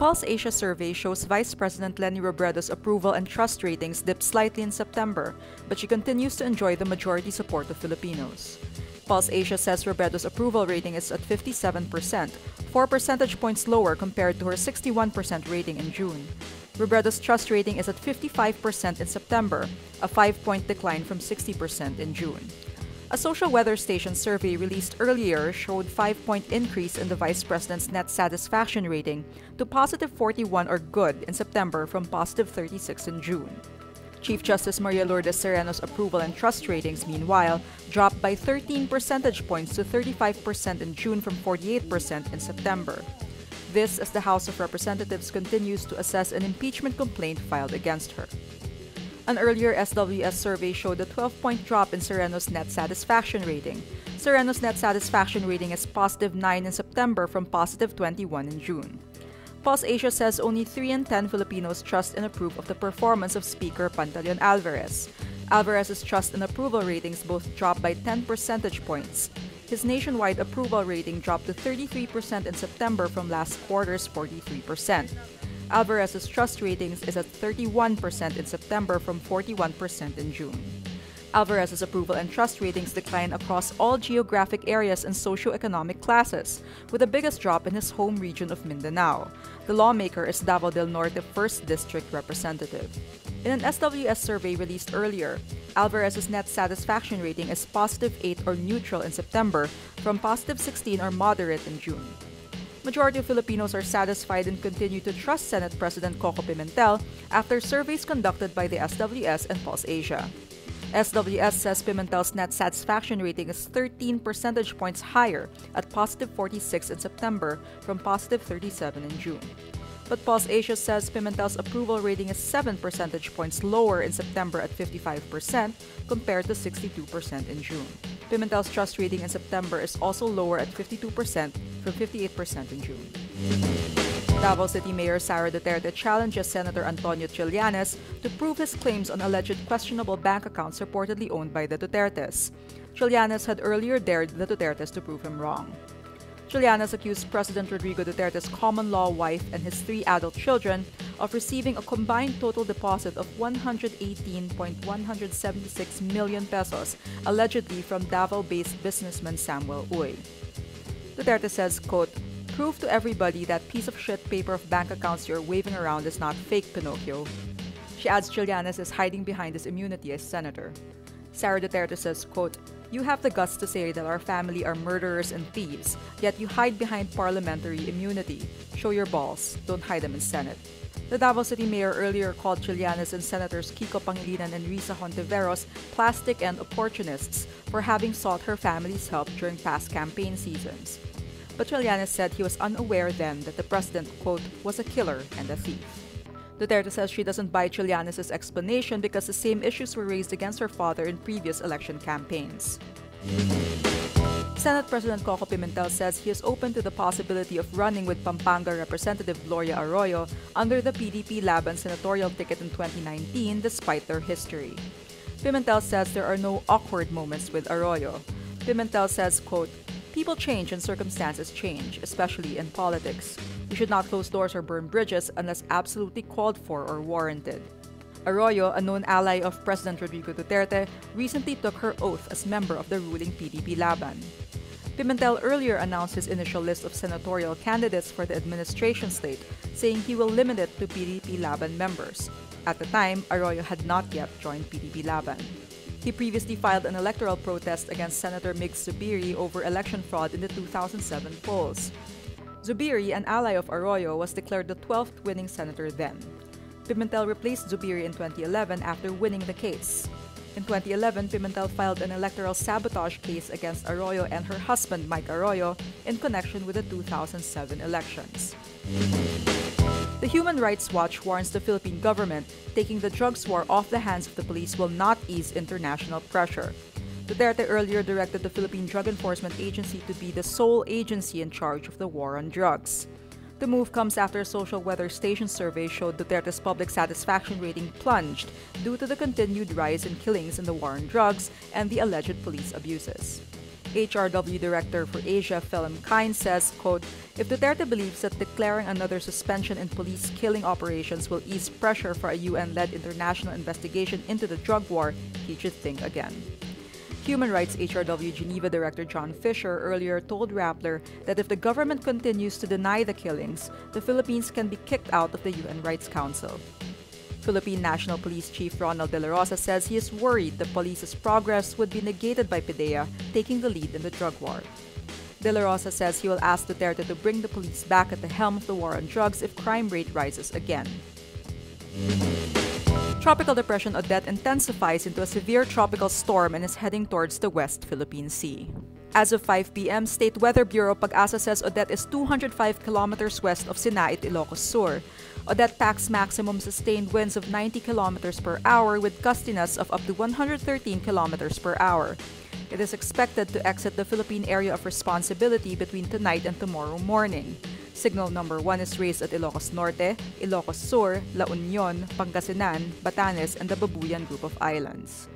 Pulse Asia survey shows Vice President Leni Robredo's approval and trust ratings dipped slightly in September, but she continues to enjoy the majority support of Filipinos. Pulse Asia says Robredo's approval rating is at 57%, 4 percentage points lower compared to her 61% rating in June. Robredo's trust rating is at 55% in September, a 5-point decline from 60% in June. A social weather station survey released earlier showed 5-point increase in the Vice President's net satisfaction rating to positive 41 or good in September from positive 36 in June. Chief Justice Maria Lourdes Sereno's approval and trust ratings, meanwhile, dropped by 13 percentage points to 35% in June from 48% in September. This as the House of Representatives continues to assess an impeachment complaint filed against her. An earlier SWS survey showed a 12-point drop in Sereno's net satisfaction rating. Sereno's net satisfaction rating is positive 9 in September from positive 21 in June. Pulse Asia says only 3 in 10 Filipinos trust and approve of the performance of Speaker Pantaleon Alvarez. Alvarez's trust and approval ratings both dropped by 10 percentage points. His nationwide approval rating dropped to 33% in September from last quarter's 43%. Alvarez's trust ratings is at 31% in September from 41% in June. Alvarez's approval and trust ratings decline across all geographic areas and socioeconomic classes, with the biggest drop in his home region of Mindanao. The lawmaker is Davao del Norte 1st District Representative. In an SWS survey released earlier, Alvarez's net satisfaction rating is positive 8 or neutral in September from positive 16 or moderate in June. Majority of Filipinos are satisfied and continue to trust Senate President Coco Pimentel after surveys conducted by the SWS and Pulse Asia. SWS says Pimentel's net satisfaction rating is 13 percentage points higher at positive 46 in September from positive 37 in June. But Pulse Asia says Pimentel's approval rating is 7 percentage points lower in September at 55% compared to 62% in June. Pimentel's trust rating in September is also lower at 52% from 58% in June. Davao City Mayor Sara Duterte challenges Senator Antonio Trillanes to prove his claims on alleged questionable bank accounts reportedly owned by the Dutertes. Trillanes had earlier dared the Dutertes to prove him wrong. Trillanes accused President Rodrigo Duterte's common-law wife and his 3 adult children of receiving a combined total deposit of 118.176 million pesos, allegedly from Davao-based businessman Samuel Uy. Duterte says, quote, "Prove to everybody that piece of shit paper of bank accounts you're waving around is not fake, Pinocchio." She adds Trillanes is hiding behind his immunity as senator. Sara Duterte says, quote, "You have the guts to say that our family are murderers and thieves, yet you hide behind parliamentary immunity. Show your balls. Don't hide them in Senate." The Davao City Mayor earlier called Trillanes and Senators Kiko Pangilinan and Risa Hontiveros plastic and opportunists for having sought her family's help during past campaign seasons. But Trillanes said he was unaware then that the president, quote, "was a killer and a thief." Duterte says she doesn't buy Trillanes' explanation because the same issues were raised against her father in previous election campaigns. Senate President Coco Pimentel says he is open to the possibility of running with Pampanga Representative Gloria Arroyo under the PDP-Laban senatorial ticket in 2019 despite their history. Pimentel says there are no awkward moments with Arroyo. Pimentel says, quote, "People change and circumstances change, especially in politics. We should not close doors or burn bridges unless absolutely called for or warranted." Arroyo, a known ally of President Rodrigo Duterte, recently took her oath as member of the ruling PDP-Laban. Pimentel earlier announced his initial list of senatorial candidates for the administration slate, saying he will limit it to PDP-Laban members. At the time, Arroyo had not yet joined PDP-Laban. He previously filed an electoral protest against Senator Mig Zubiri over election fraud in the 2007 polls. Zubiri, an ally of Arroyo, was declared the 12th winning senator then. Pimentel replaced Zubiri in 2011 after winning the case. In 2011, Pimentel filed an electoral sabotage case against Arroyo and her husband, Mike Arroyo, in connection with the 2007 elections. The Human Rights Watch warns the Philippine government taking the drugs war off the hands of the police will not ease international pressure. Duterte earlier directed the Philippine Drug Enforcement Agency to be the sole agency in charge of the war on drugs. The move comes after a social weather station survey showed Duterte's public satisfaction rating plunged due to the continued rise in killings in the war on drugs and the alleged police abuses. HRW Director for Asia, Philip Kine, says, quote, "If Duterte believes that declaring another suspension in police killing operations will ease pressure for a UN-led international investigation into the drug war, he should think again." Human Rights HRW Geneva Director John Fisher earlier told Rappler that if the government continues to deny the killings, the Philippines can be kicked out of the UN Rights Council. Philippine National Police Chief Ronald De La Rosa says he is worried the police's progress would be negated by PDEA taking the lead in the drug war. De La Rosa says he will ask Duterte to bring the police back at the helm of the war on drugs if crime rate rises again. Tropical Depression Odette intensifies into a severe tropical storm and is heading towards the West Philippine Sea. As of 5 p.m., State Weather Bureau Pag-asa says Odette is 205 kilometers west of Sinait, Ilocos Sur. Odette packs maximum sustained winds of 90 kilometers per hour with gustiness of up to 113 kilometers per hour. It is expected to exit the Philippine area of responsibility between tonight and tomorrow morning. Signal number 1 is raised at Ilocos Norte, Ilocos Sur, La Union, Pangasinan, Batanes, and the Babuyan Group of Islands.